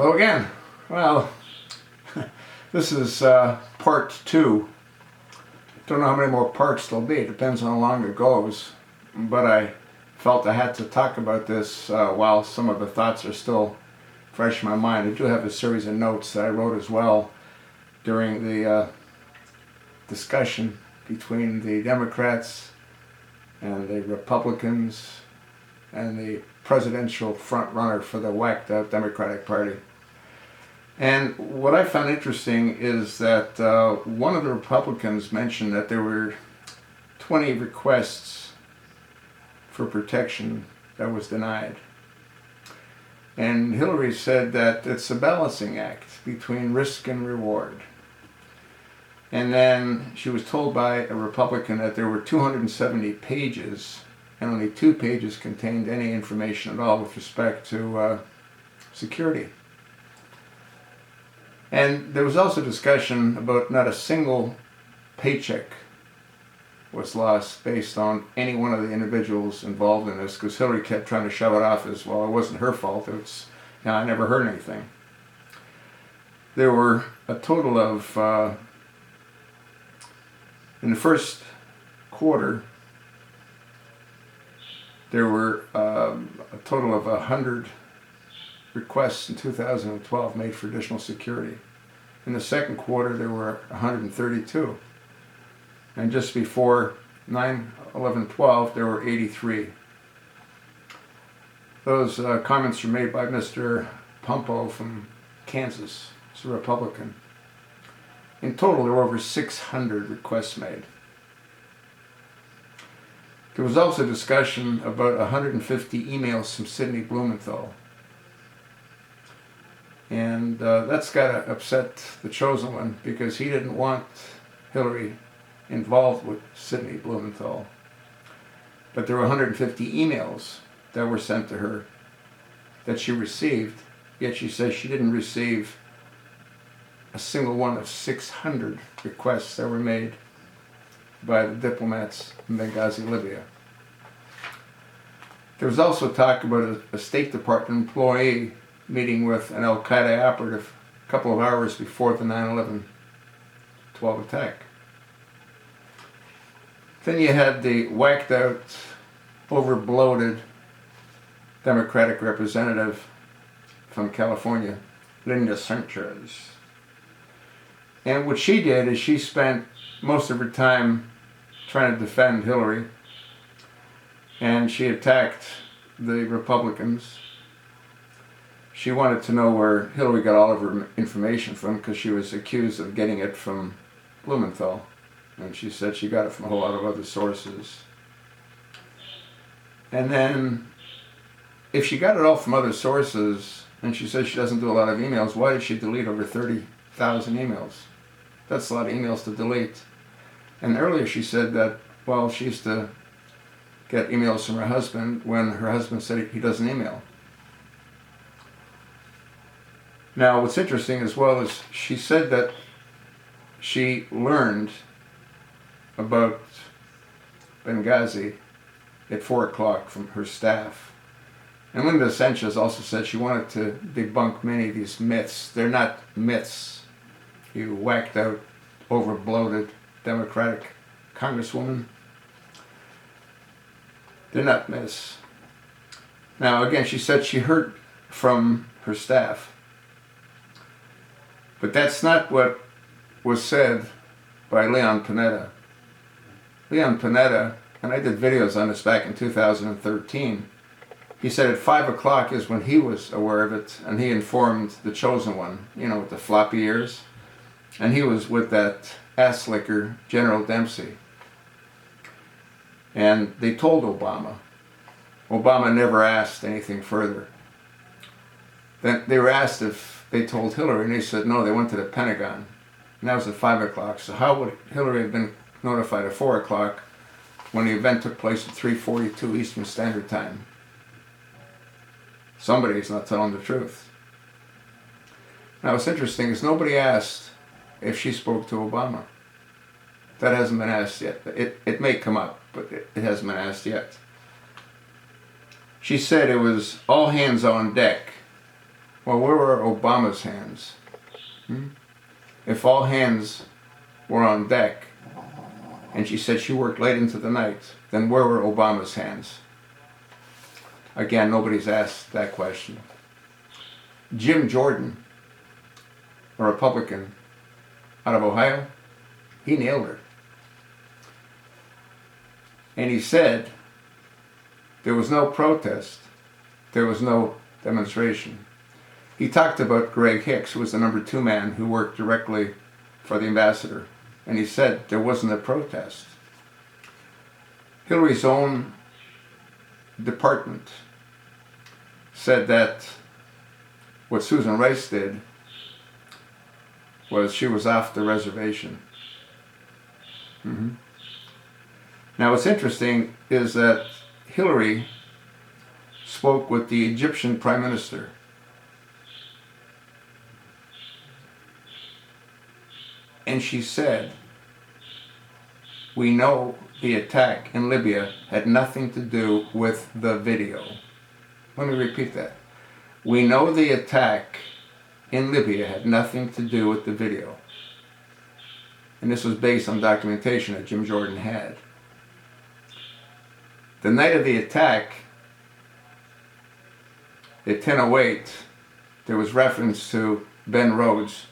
Hello again. Well, this is part 2. Don't know how many more parts there'll be. It depends on how long it goes. But I felt I had to talk about this while some of the thoughts are still fresh in my mind. I do have a series of notes that I wrote as well during the discussion between the Democrats and the Republicans and the presidential front runner for the whacked out Democratic Party. And what I found interesting is that one of the Republicans mentioned that there were 20 requests for protection that was denied. And Hillary said that it's a balancing act between risk and reward. And then she was told by a Republican that there were 270 pages and only 2 pages contained any information at all with respect to security. And there was also discussion about not a single paycheck was lost based on any one of the individuals involved in this, because Hillary kept trying to shove it off as, well, it wasn't her fault, it's, I never heard anything. There were a total of, in the first quarter, there were a total of 100 requests in 2012 made for additional security. In the second quarter, there were 132. And just before 9/11/12, there were 83. Those comments were made by Mr. Pompo from Kansas. He's a Republican. In total, there were over 600 requests made. There was also discussion about 150 emails from Sidney Blumenthal. And that's got to upset the chosen one, because he didn't want Hillary involved with Sidney Blumenthal. But there were 150 emails that were sent to her that she received, yet she says she didn't receive a single one of 600 requests that were made by the diplomats in Benghazi, Libya. There was also talk about a State Department employee meeting with an Al-Qaeda operative a couple of hours before the 9/11/12 attack. Then you had the whacked out, over-bloated Democratic representative from California, Linda Sanchez. And what she did is she spent most of her time trying to defend Hillary, and she attacked the Republicans. She wanted to know where Hillary got all of her information from, because she was accused of getting it from Blumenthal. And she said she got it from a whole lot of other sources. And then, if she got it all from other sources, and she says she doesn't do a lot of emails, why did she delete over 30,000 emails? That's a lot of emails to delete. And earlier she said that, well, she used to get emails from her husband when her husband said he doesn't email. Now, what's interesting as well is she said that she learned about Benghazi at 4 o'clock from her staff. And Linda Sanchez also said she wanted to debunk many of these myths. They're not myths, you whacked out, over-bloated Democratic Congresswoman. They're not myths. Now, again, she said she heard from her staff. But that's not what was said by Leon Panetta. Leon Panetta, and I did videos on this back in 2013, he said at 5 o'clock is when he was aware of it, and he informed the chosen one, with the floppy ears. And he was with that ass licker, General Dempsey. And they told Obama. Obama never asked anything further. Then they were asked if they told Hillary, and they said no, they went to the Pentagon. And that was at 5 o'clock. So how would Hillary have been notified at 4 o'clock when the event took place at 3:42 Eastern Standard Time? Somebody's not telling the truth. Now, what's interesting is nobody asked if she spoke to Obama. That hasn't been asked yet. It may come up, but it hasn't been asked yet. She said it was all hands on deck Well, where were Obama's hands? If all hands were on deck, and she said she worked late into the night, then where were Obama's hands? Again, nobody's asked that question. Jim Jordan, a Republican out of Ohio, he nailed her. And he said there was no protest, there was no demonstration. He talked about Greg Hicks, who was the #2 man who worked directly for the ambassador. And he said there wasn't a protest. Hillary's own department said that what Susan Rice did was she was off the reservation. Now what's interesting is that Hillary spoke with the Egyptian Prime Minister. And she said, we know the attack in Libya had nothing to do with the video. Let me repeat that. We know the attack in Libya had nothing to do with the video. And this was based on documentation that Jim Jordan had. The night of the attack, at 10:08, there was reference to Ben Rhodes'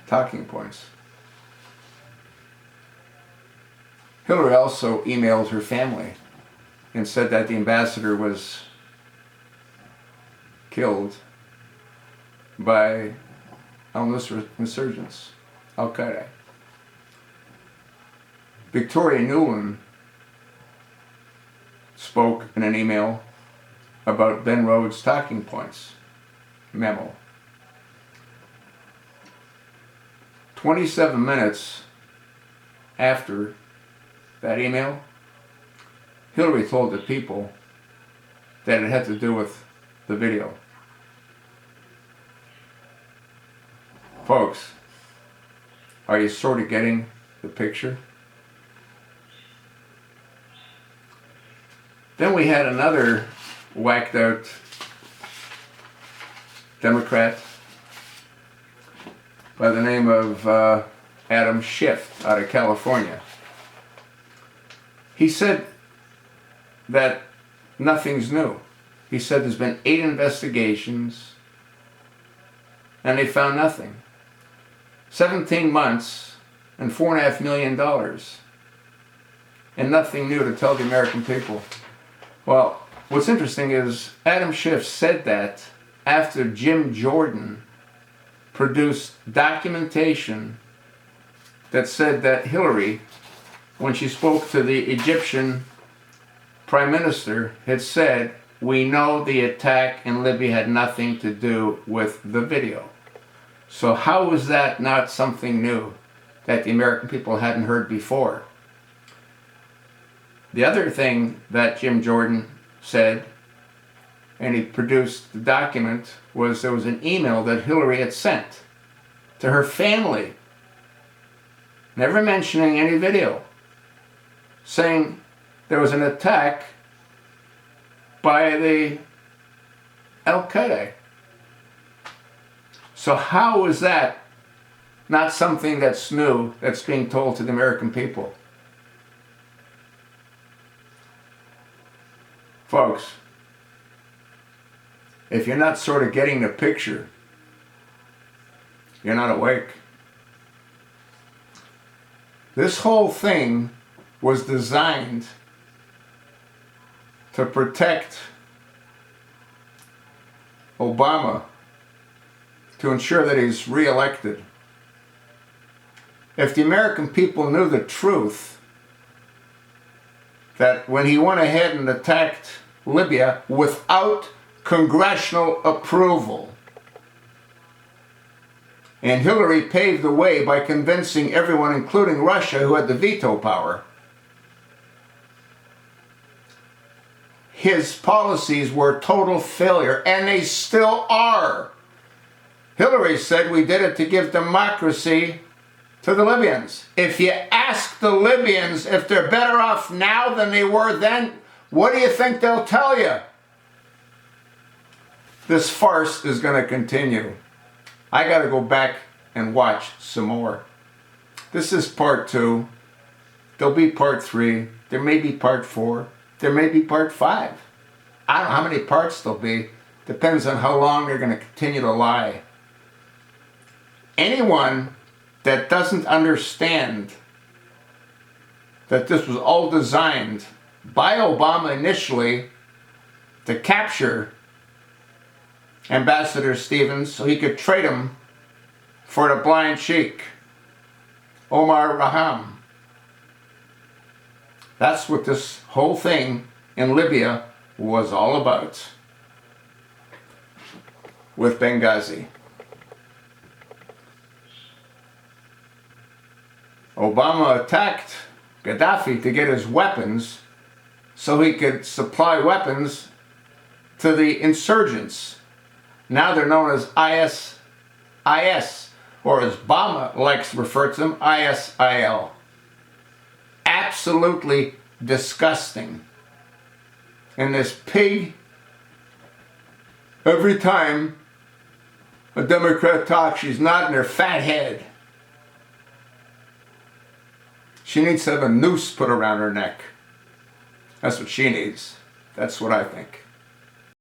talking points. Hillary also emailed her family and said that the ambassador was killed by al-Nusra insurgents, Al-Qaeda. Victoria Nuland spoke in an email about Ben Rhodes' talking points memo. 27 minutes after that email, Hillary told the people that it had to do with the video. Folks, are you sort of getting the picture? Then we had another whacked out Democrat by the name of Adam Schiff out of California. He said that nothing's new. He said there's been 8 investigations and they found nothing. 17 months and $4.5 million and nothing new to tell the American people. Well, what's interesting is Adam Schiff said that after Jim Jordan produced documentation that said that Hillary, when she spoke to the Egyptian Prime Minister, had said, we know the attack in Libya had nothing to do with the video. So how is that not something new that the American people hadn't heard before? The other thing that Jim Jordan said, and he produced the document, was there was an email that Hillary had sent to her family, never mentioning any video, saying there was an attack by the Al-Qaeda. So how is that not something that's new, that's being told to the American people? Folks, if you're not sort of getting the picture, you're not awake. This whole thing was designed to protect Obama, to ensure that he's reelected. If the American people knew the truth, that when he went ahead and attacked Libya without congressional approval, and Hillary paved the way by convincing everyone, including Russia, who had the veto power, his policies were a total failure, and they still are. Hillary said we did it to give democracy to the Libyans. If you ask the Libyans if they're better off now than they were then, what do you think they'll tell you? This farce is going to continue. I got to go back and watch some more. This is part 2. There'll be part 3. There may be part 4. There may be part 5. I don't know how many parts there'll be. Depends on how long they're going to continue to lie. Anyone that doesn't understand that this was all designed by Obama initially to capture Ambassador Stevens so he could trade him for the blind sheik, Omar Raham. That's what this whole thing in Libya was all about with Benghazi. Obama attacked Gaddafi to get his weapons so he could supply weapons to the insurgents. Now they're known as ISIS, or as Obama likes to refer to them, ISIL. Absolutely disgusting. And this pig, every time a Democrat talks, she's nodding her fat head. She needs to have a noose put around her neck. That's what she needs. That's what I think.